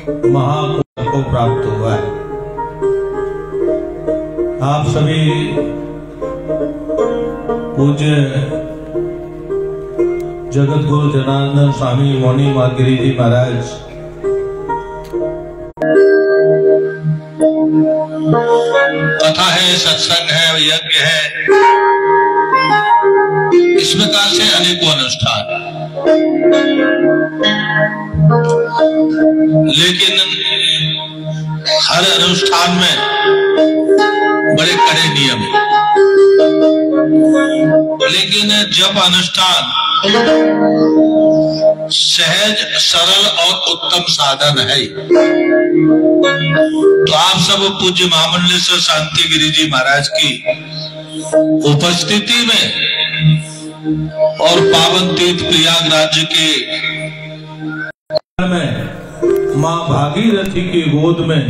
महापुरुष को प्राप्त हुआ है। आप सभी पूज्य जगत गुरु जनार्दन स्वामी मौनी मागिरी जी महाराज कथा है, सत्संग है, यज्ञ है, इस प्रकार से अनेकों अनुष्ठान, लेकिन हर अनुष्ठान में बड़े कड़े नियम हैं। लेकिन जब अनुष्ठान सहज, सरल और उत्तम साधन है, तो आप सब पूज्य महामंडलेश्वर शांति गिरी जी महाराज की उपस्थिति में और पावन तीर्थ प्रयागराज के मां भागीरथी की गोद में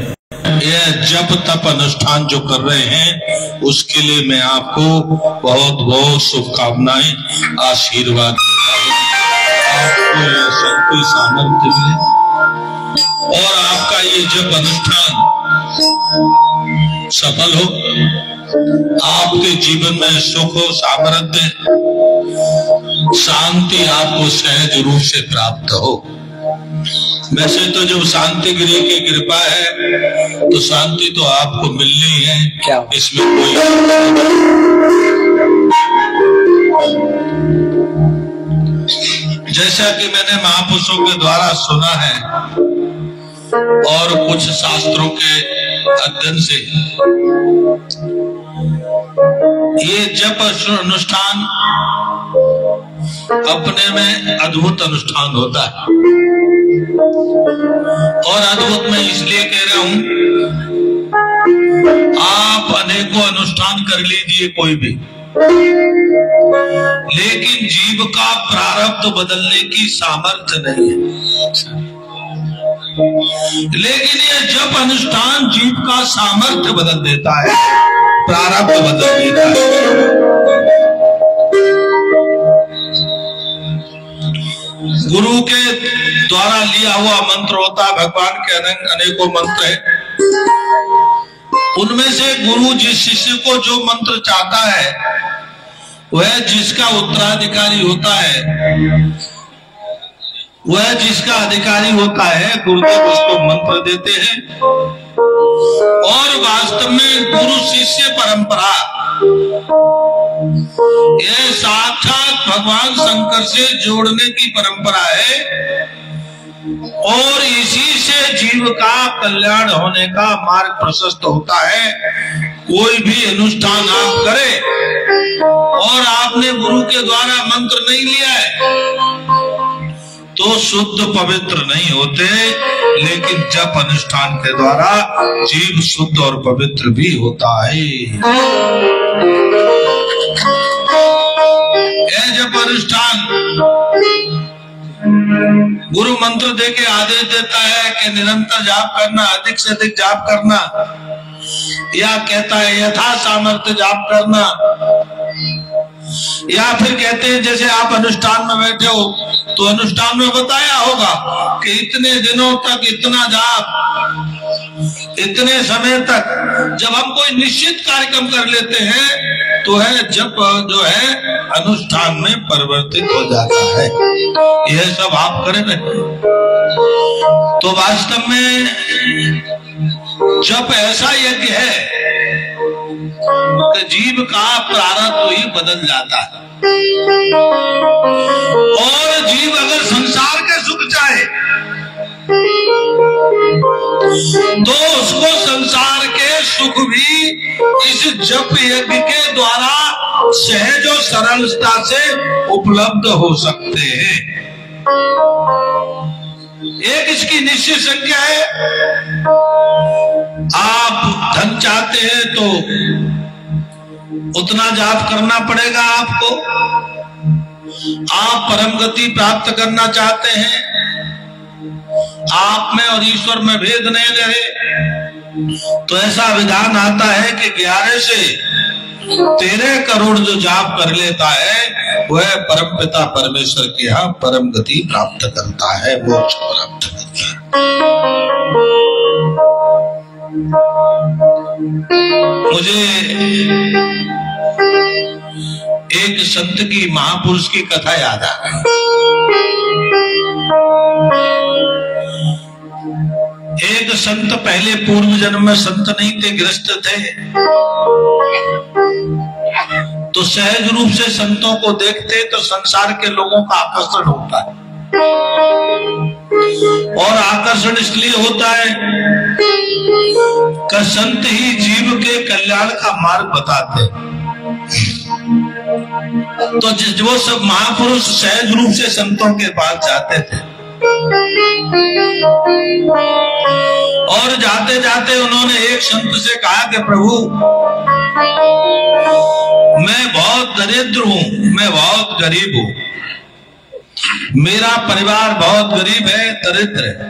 यह जप तप अनुष्ठान जो कर रहे हैं, उसके लिए मैं आपको बहुत बहुत शुभकामनाएं, आशीर्वाद देता हूं। आपको यह शक्ति सामर्थ्य मिले और आपका ये जप अनुष्ठान सफल हो, आपके जीवन में सुख हो, सामर्थ्य, शांति आपको सहज रूप से प्राप्त हो। वैसे तो जब शांति गिरी की कृपा है तो शांति तो आपको मिलनी है, क्या इसमें कोई जैसा कि मैंने महापुरुषों के द्वारा सुना है और कुछ शास्त्रों के अध्ययन से, ये जप अनुष्ठान अपने में अद्भुत अनुष्ठान होता है। और अद्भुत मैं इसलिए कह रहा हूं, आप अनेकों अनुष्ठान कर लीजिए कोई भी, लेकिन जीव का प्रारब्ध बदलने की सामर्थ्य नहीं है। लेकिन ये जप अनुष्ठान जीव का सामर्थ्य बदल देता है, प्रारब्ध बदल देता है। गुरु के द्वारा लिया हुआ मंत्र होता है, भगवान के अनेकों मंत्र हैं, उनमें से गुरु जिस शिष्य को जो मंत्र चाहता है, वह जिसका उत्तराधिकारी होता है, वह जिसका अधिकारी होता है, गुरुदेव उसको मंत्र देते हैं। और वास्तव में गुरु शिष्य परंपरा यह साक्षात भगवान शंकर से जोड़ने की परंपरा है और इसी से जीव का कल्याण होने का मार्ग प्रशस्त होता है। कोई भी अनुष्ठान आप करें और आपने गुरु के द्वारा मंत्र नहीं लिया है तो शुद्ध पवित्र नहीं होते, लेकिन जप अनुष्ठान के द्वारा जीव शुद्ध और पवित्र भी होता है। यह जप अनुष्ठान गुरु मंत्र देके आदेश देता है कि निरंतर जाप करना, अधिक से अधिक जाप करना, या कहता है यथा सामर्थ्य जाप करना, या फिर कहते हैं जैसे आप अनुष्ठान में बैठे हो तो अनुष्ठान में बताया होगा कि इतने दिनों तक इतना जाप, इतने समय तक। जब हम कोई निश्चित कार्यक्रम कर लेते हैं तो है जप जो है अनुष्ठान में परिवर्तित हो जाता है। यह सब आप करें तो वास्तव में जप ऐसा यज्ञ है कि जीव का प्रारब्ध ही बदल जाता है। और जीव अगर संसार के सुख चाहे तो उसको संसार के सुख भी इस जप यज्ञ के द्वारा सहज और सरलता से उपलब्ध हो सकते हैं। एक इसकी निश्चित संख्या है। आप धन चाहते हैं तो उतना जाप करना पड़ेगा आपको। आप परम गति प्राप्त करना चाहते हैं, आप में और ईश्वर में भेद नहीं रहे, तो ऐसा विधान आता है कि 11 से 13 करोड़ जो जाप कर लेता है वह परम पिता परमेश्वर के यहाँ परम गति प्राप्त करता है, मोक्ष प्राप्त करता है। मुझे एक संत की, महापुरुष की कथा याद आ गई। एक संत पहले पूर्व जन्म में संत नहीं थे, गृहस्थ थे, तो सहज रूप से संतों को देखते तो संसार के लोगों का आकर्षण होता है। और आकर्षण इसलिए होता है कि संत ही जीव के कल्याण का मार्ग बताते हैं। तो वो सब महापुरुष सहज रूप से संतों के पास जाते थे, और जाते जाते उन्होंने एक संत से कहा कि प्रभु, मैं बहुत दरिद्र हूं, मैं बहुत गरीब हूं, मेरा परिवार बहुत गरीब है, दरिद्र है,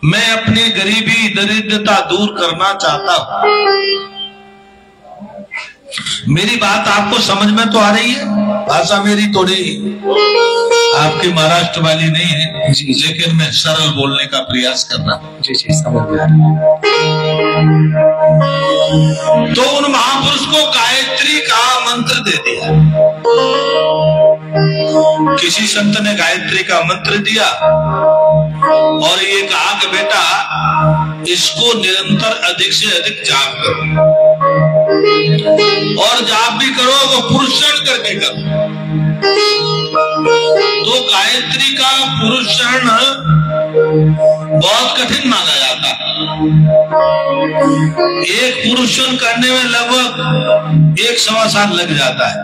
मैं अपनी गरीबी दरिद्रता दूर करना चाहता हूं। मेरी बात आपको समझ में तो आ रही है? भाषा मेरी थोड़ी आपकी महाराष्ट्र वाली नहीं है जी, लेकिन मैं सरल बोलने का प्रयास करना। जी जी, समझ में आ रही है। तो उन महापुरुष को गायत्री का मंत्र दे दिया। किसी संत ने गायत्री का मंत्र दिया और ये कहा कि बेटा, इसको निरंतर अधिक से अधिक जाप करो, और जाप भी करो वो पुरुषण करके करो। तो गायत्री का पुरुषण बहुत कठिन माना जाता है। एक पुरुषण करने में लगभग 1-1.25 साल लग जाता है,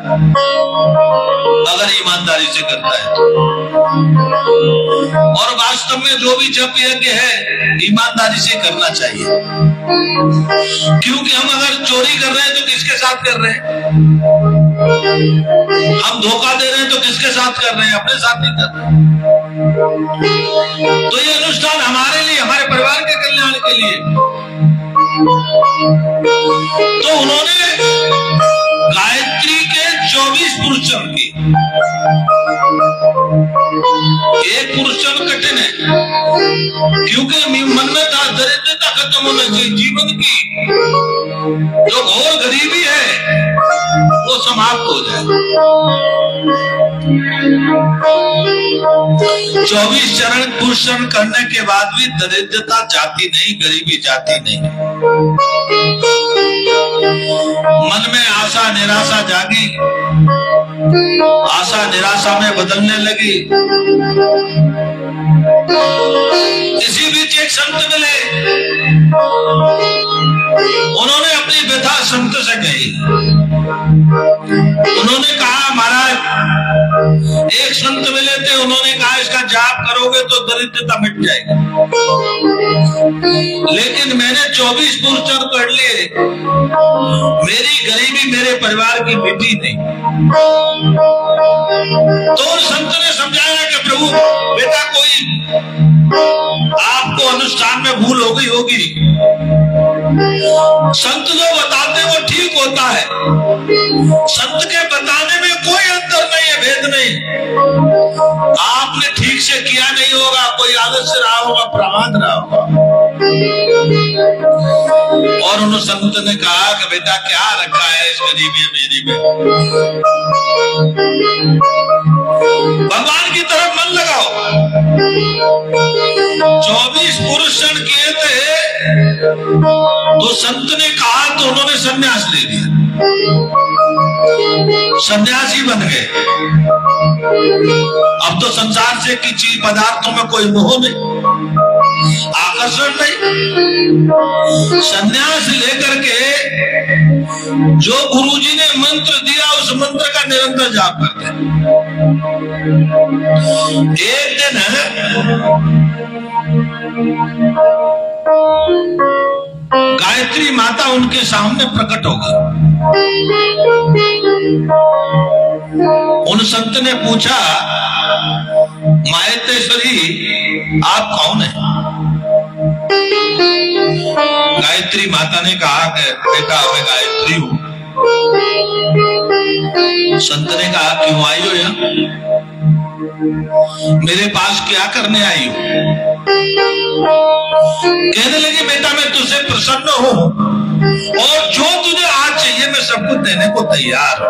अगर ईमानदारी से करता है तो। और वास्तव में जो भी जप यज्ञ है ईमानदारी से करना चाहिए, क्योंकि हम अगर चोरी कर रहे हैं तो किसके साथ कर रहे हैं? हम धोखा दे रहे हैं तो किसके साथ कर रहे हैं? अपने साथ नहीं कर रहे। तो ये अनुष्ठान हमारे लिए, हमारे परिवार के कल्याण के लिए। तो उन्होंने गायत्री के 24 पुरुषण की। एक पुरुषण कठिन है, क्योंकि मन में था दरिद्रता खत्म होना चाहिए, जीवन की जो घोर गरीबी है वो समाप्त हो जाए। 24 चरण पुरुषण करने के बाद भी दरिद्रता जाती नहीं, गरीबी जाती नहीं। मन में आशा निराशा जागी, आशा निराशा में बदलने लगी। इसी बीच एक संत मिले, उन्होंने अपनी व्यथा संत से कही। उन्होंने कहा, महाराज, एक संत मिले थे, उन्होंने कहा इसका जाप करोगे तो दरिद्रता मिट जाएगी, लेकिन मैंने 24 पुरुषण कर लिए, मेरी गरीबी मेरे परिवार की मिटी नहीं। तो उन संत ने समझाया कि प्रभु, बेटा, कोई आपको अनुष्ठान में भूल हो गई होगी। संत जो बताते वो ठीक होता है, संत के बताने में कोई अंतर नहीं है, भेद नहीं। आपने ठीक से किया नहीं होगा, कोई आदत से रहा होगा, प्रमाद रहा होगा। और उन संत ने कहा कि बेटा, क्या रखा है इस गरीबी मेरी में? भगवान की तरफ मन लगाओ। 24 पुरुषण किए थे, तो संत ने कहा तो उन्होंने संन्यास ले लिया, सन्यासी बन गए। अब तो संसार से की चीज पदार्थों में कोई मोह नहीं, आकर्षण नहीं। सन्यास लेकर के जो गुरुजी ने मंत्र दिया, उस मंत्र का निरंतर जाप करते हैं। एक दिन गायत्री माता उनके सामने प्रकट हो गई। उन संत ने पूछा, माहेश्वरी, आप कौन है? गायत्री माता ने कहा कि बेटा, मैं गायत्री हूं। संत ने कहा, क्यों आई हो यहाँ? मेरे पास क्या करने आई हो? कहने लगी बेटा मैं तुझसे प्रसन्न हूं और जो तुझे आज चाहिए मैं सब कुछ देने को तैयार हूं।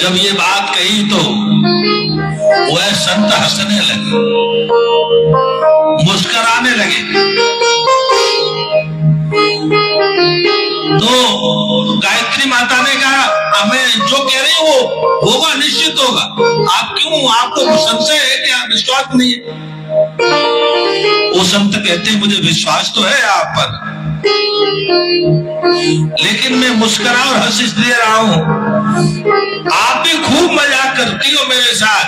जब ये बात कही तो वह संत हंसने लगे, मुस्कुराने लगे। तो गायत्री माता ने कहा मैं जो कह रही हूँ वो होगा, निश्चित होगा। आप क्यों, आपको संशय है क्या, विश्वास नहीं है? वो संत कहते हैं मुझे विश्वास तो है आप पर, लेकिन मैं मुस्कुरा और हंस इसलिए रहा हूं, आप भी खूब मजाक करती हो मेरे साथ।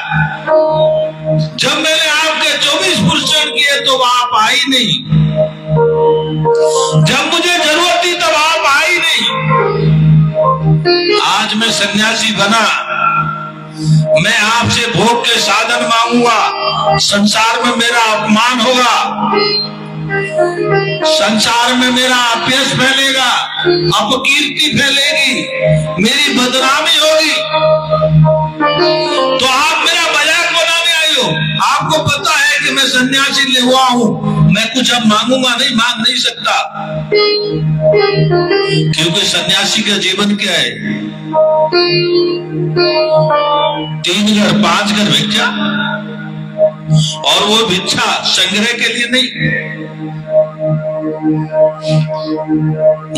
जब मैंने आपके 24 पुरुषण किए तो आप आई नहीं, जब मुझे जरूरत थी तब आप आई नहीं। आज मैं सन्यासी बना, मैं आपसे भोग के साधन मांगूंगा, संसार में मेरा अपमान होगा, संसार में मेरा अपयश फैलेगा, अपकीर्ति फैलेगी, मेरी बदनामी होगी। तो आप मेरा मजाक बनाने आई हो। आपको पता है कि मैं सन्यासी ले हुआ हूं, मैं कुछ अब मांगूंगा नहीं, मांग नहीं सकता, क्योंकि सन्यासी का जीवन क्या है? 3 घर 5 घर भिक्षा, और वो भिक्षा संग्रह के लिए नहीं।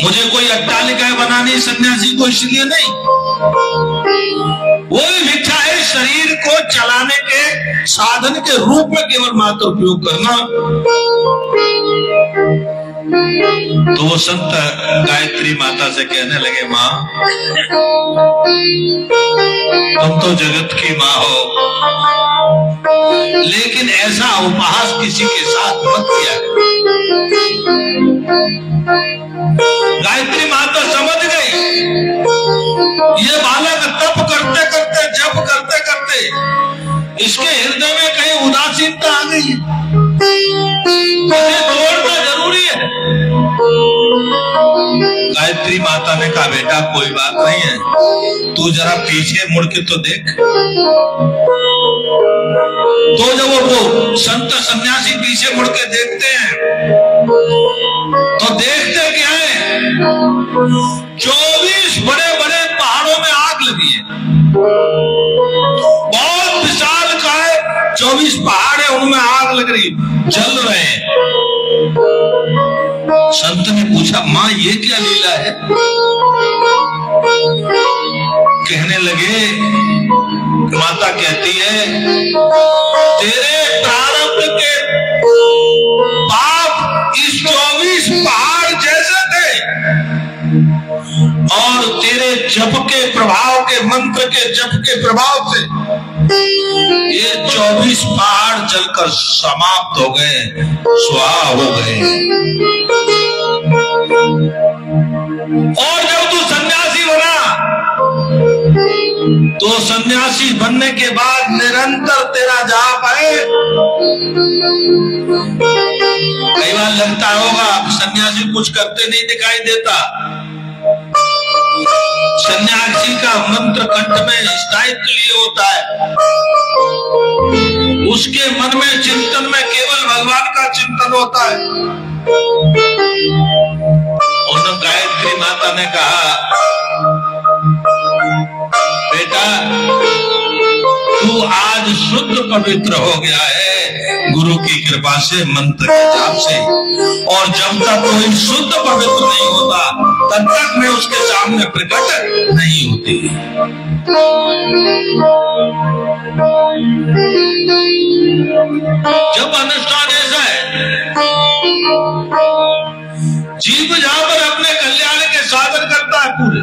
मुझे कोई अट्टालिका बनानी सन्यासी को इसलिए नहीं, वो भी भिक्षा है शरीर को चलाने के साधन के रूप में केवल मात्र उपयोग करना। तो वो संत गायत्री माता से कहने लगे माँ तुम तो जगत की माँ हो, लेकिन ऐसा उपहास किसी के साथ मत किया। गायत्री माता समझ गई ये बालक तप करते करते, जप करते करते इसके हृदय में कहीं उदासीनता आ गई है, इसे तोड़ना जरूरी है। गायत्री माता ने कहा बेटा कोई बात नहीं है, तू जरा पीछे मुड़ के तो देख। तो जब वो संत सन्यासी पीछे मुड़ के देखते हैं तो देखते क्या है, 24 बड़े बड़े पहाड़ों में आग लगी है, बहुत विशाल का है, 24 पहाड़ है उनमें आग लग रही, जल रहे हैं। संत ने पूछा माँ ये क्या लीला है? कहने लगे, माता कहती है तेरे प्रारब्ध के पाप इस 24 पहाड़ जैसे थे, और तेरे जप के प्रभाव के, मंत्र के जप के प्रभाव से ये 24 पहाड़ जलकर समाप्त हो गए, स्वाहा हो गए। और जब तू सन्यासी बना तो सन्यासी बनने के बाद निरंतर तेरा जाप है। कई बार लगता होगा सन्यासी कुछ करते नहीं दिखाई देता, सन्यासी का मंत्र कंठ में स्थायित्व लिए होता है, उसके मन में चिंतन में केवल भगवान का चिंतन होता है। उन्होंने गायत्री माता ने कहा बेटा तू आज शुद्ध पवित्र हो गया है गुरु की कृपा से, मंत्र के जाप से, और जब तक कोई शुद्ध पवित्र नहीं होता तब तक मैं उसके सामने प्रकट नहीं होती। जब अनुष्ठान ऐसा है, जीव जहां पर अपने कल्याण के साधन करता है, पूरे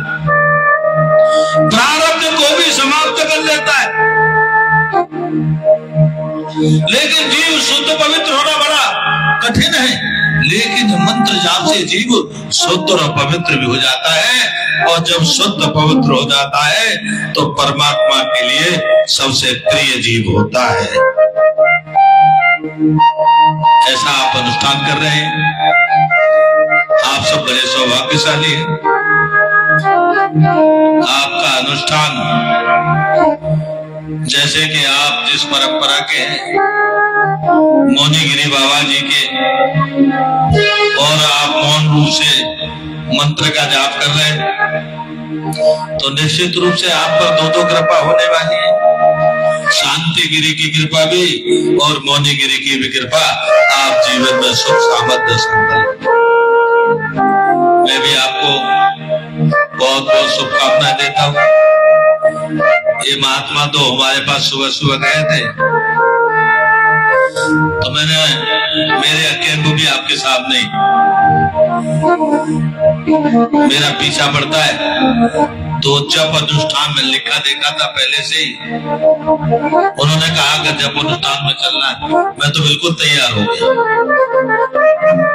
प्रारब्ध को भी समाप्त कर लेता है, लेकिन जीव शुद्ध पवित्र होना बड़ा कठिन है। लेकिन मंत्र जाप से जीव शुद्ध और पवित्र भी हो जाता है, और जब शुद्ध पवित्र हो जाता है तो परमात्मा के लिए सबसे प्रिय जीव होता है। ऐसा आप अनुष्ठान कर रहे हैं, आप सब बड़े सौभाग्यशाली हैं। आपका अनुष्ठान, जैसे कि आप जिस परंपरा के हैं, मौनीगिरी बाबा जी के, और आप मौन रूप से मंत्र का जाप कर रहे हैं, तो निश्चित रूप से आप पर दो कृपा होने वाली है। शांति गिरी की कृपा भी और मौनीगिरी की भी कृपा। आप जीवन में सुख सामर्थ्य संकल्प। मैं भी आपको बहुत बहुत शुभकामनाएं देता हूँ। ये महात्मा तो हमारे पास सुबह सुबह गए थे, तो मैंने मेरे अकेले भी आपके सामने मेरा पीछा पड़ता है, तो जब अनुष्ठान में लिखा देखा था पहले से ही। उन्होंने कहा कि जब अनुष्ठान में चलना है, मैं तो बिल्कुल तैयार हो गया।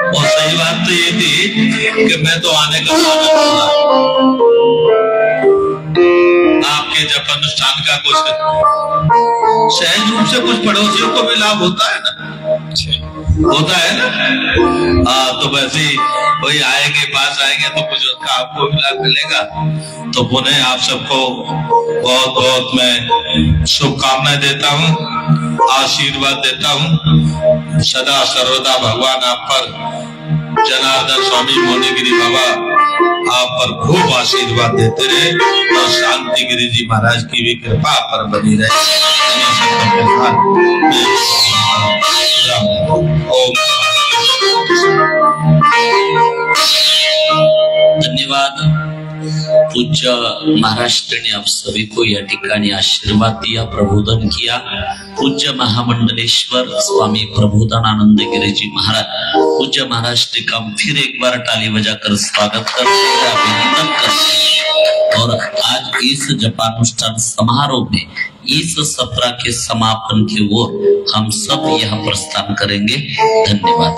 और सही बात तो ये थी कि मैं तो आने का आपके जब अनुष्ठान का कुछ सहज रूप से कुछ पड़ोसियों को भी लाभ होता है ना, होता है ना। तो वैसे ही वही आएंगे, पास आएंगे तो कुछ उसका आपको भी लाभ मिलेगा। तो पुनः आप सबको बहुत बहुत मैं शुभकामनाएं देता हूँ, आशीर्वाद देता हूँ। सदा सर्वदा भगवान आप पर, जनार्दन स्वामी मौनीगिरी बाबा आप पर खूब आशीर्वाद देते रहे, और शांति गिरी जी महाराज की भी कृपा पर बनी रहे। धन्यवाद। पूज्य महाराष्ट्र ने आप सभी को यह ठिकानी आशीर्वाद दिया, प्रबोधन किया। पूज्य महामंडलेश्वर स्वामी प्रबोधनानंद गिरी जी महाराज, पूज्य महाराष्ट्र का फिर एक बार ताली बजाकर स्वागत करते हैं, अभिनंदन करते हैं। और आज इस जपानुष्ठान समारोह में इस सत्र के समापन की ओर हम सब यह प्रस्थान करेंगे। धन्यवाद।